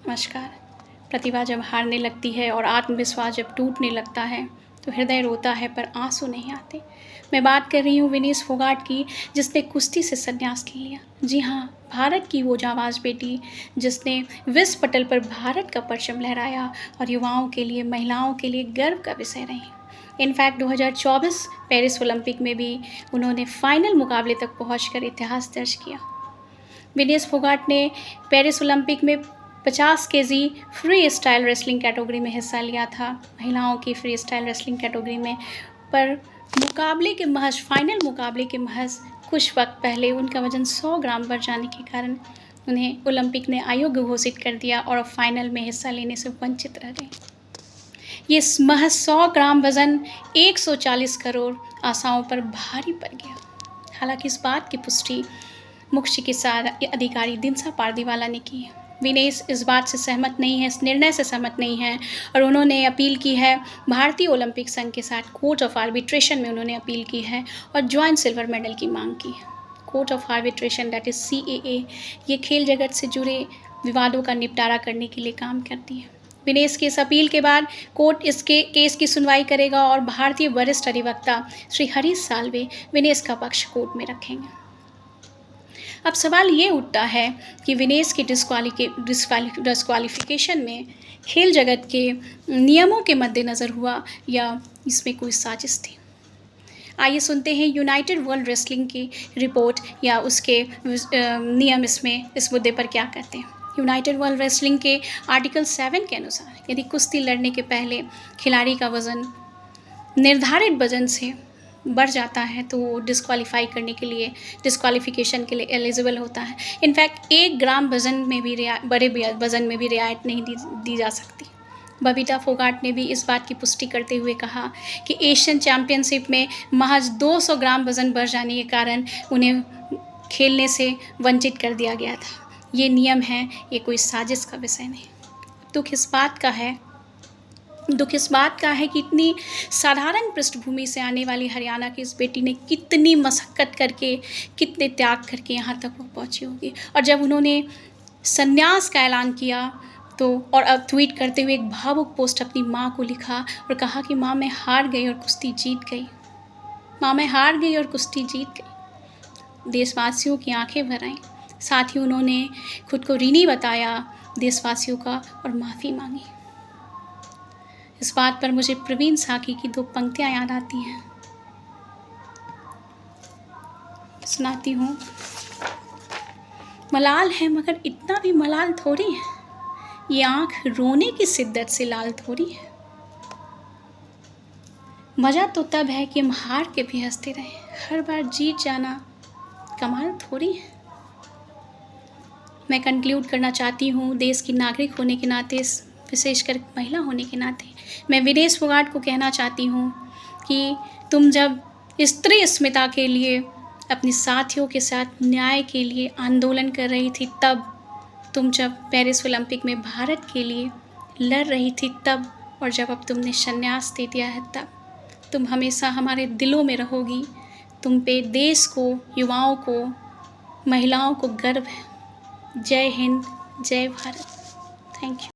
नमस्कार। प्रतिभा जब हारने लगती है और आत्मविश्वास जब टूटने लगता है तो हृदय रोता है पर आंसू नहीं आते। मैं बात कर रही हूँ विनेश फोगाट की, जिसने कुश्ती से संन्यास ले लिया। जी हाँ, भारत की वो जाबाज बेटी जिसने विश्व पटल पर भारत का परचम लहराया और युवाओं के लिए, महिलाओं के लिए गर्व का विषय रही। इनफैक्ट 2024 पेरिस ओलंपिक में भी उन्होंने फाइनल मुकाबले तक पहुँचकर इतिहास दर्ज किया। विनेश फोगाट ने पेरिस ओलंपिक में 50 KG free style wrestling category में हिस्सा लिया था, महिलाओं की फ्री स्टाइल रेसलिंग कैटेगरी में। पर फाइनल मुकाबले के महज कुछ वक्त पहले उनका वजन 100 ग्राम बढ़ जाने के कारण उन्हें ओलंपिक ने अयोग्य घोषित कर दिया और फाइनल में हिस्सा लेने से वंचित रह गए। ये महज 100 ग्राम वजन 140 करोड़ आशाओं पर भारी पड़ गया। हालांकि इस बात की पुष्टि मुख्य चिकित्सा अधिकारी दिनसा पारदीवाला ने की है। विनेश इस बात से सहमत नहीं है, इस निर्णय से सहमत नहीं है और उन्होंने अपील की है भारतीय ओलंपिक संघ के साथ कोर्ट ऑफ आर्बिट्रेशन में उन्होंने अपील की है और ज्वाइंट सिल्वर मेडल की मांग की है। Court of arbitration that is CAA ये खेल जगत से जुड़े विवादों का निपटारा करने के लिए काम करती है। विनेश की इस अपील के बाद कोर्ट इसके केस की सुनवाई करेगा और भारतीय वरिष्ठ अधिवक्ता श्री हरीश साल्वे विनेश का पक्ष कोर्ट में रखेंगे। अब सवाल ये उठता है कि विनेश की डिस्क्वालिफिकेशन में खेल जगत के नियमों के मद्देनज़र हुआ या इसमें कोई साजिश थी। आइए सुनते हैं यूनाइटेड वर्ल्ड रेसलिंग की रिपोर्ट या उसके नियम इस मुद्दे पर क्या कहते हैं। यूनाइटेड वर्ल्ड रेसलिंग के आर्टिकल 7 के अनुसार यदि कुश्ती लड़ने के पहले खिलाड़ी का वज़न निर्धारित वज़न से बढ़ जाता है तो वो डिस्क्वालिफिकेशन के लिए एलिजिबल होता है। इनफैक्ट 1 ग्राम वज़न में भी बड़े वज़न में भी रियायत नहीं दी जा सकती। बबीता फोगाट ने भी इस बात की पुष्टि करते हुए कहा कि एशियन चैम्पियनशिप में महज 200 ग्राम वज़न बढ़ जाने के कारण उन्हें खेलने से वंचित कर दिया गया था। ये नियम है, ये कोई साजिश का विषय नहीं। दुख इस बात का है कि इतनी साधारण पृष्ठभूमि से आने वाली हरियाणा की इस बेटी ने कितनी मशक्क़त करके, कितने त्याग करके यहाँ तक वो पहुँची होगी। और जब उन्होंने संन्यास का ऐलान किया तो और अब ट्वीट करते हुए एक भावुक पोस्ट अपनी माँ को लिखा और कहा कि माँ मैं हार गई और कुश्ती जीत गई। माँ मैं हार गई और कुश्ती जीत गई। देशवासियों की आंखें भर आईं। साथ ही उन्होंने खुद को ऋणी बताया देशवासियों का और माफ़ी मांगी। इस बात पर मुझे प्रवीण साकी की 2 पंक्तियाँ याद आती हैं, सुनाती हूँ। मलाल है मगर इतना भी मलाल थोड़ी है, ये आँख रोने की शिद्दत से लाल थोड़ी है। मज़ा तो तब है कि हम हार के भी हंसते रहें, हर बार जीत जाना कमाल थोड़ी है। मैं कंक्लूड करना चाहती हूँ देश की नागरिक होने के नाते, विशेषकर महिला होने के नाते मैं विनेश फोगाट को कहना चाहती हूँ कि तुम जब स्त्री अस्मिता के लिए अपने साथियों के साथ न्याय के लिए आंदोलन कर रही थी तब, तुम जब पेरिस ओलंपिक में भारत के लिए लड़ रही थी तब, और जब अब तुमने संन्यास दे दिया है तब, तुम हमेशा हमारे दिलों में रहोगी। तुम पे देश को, युवाओं को, महिलाओं को गर्व है। जय हिंद, जय भारत। Thank you.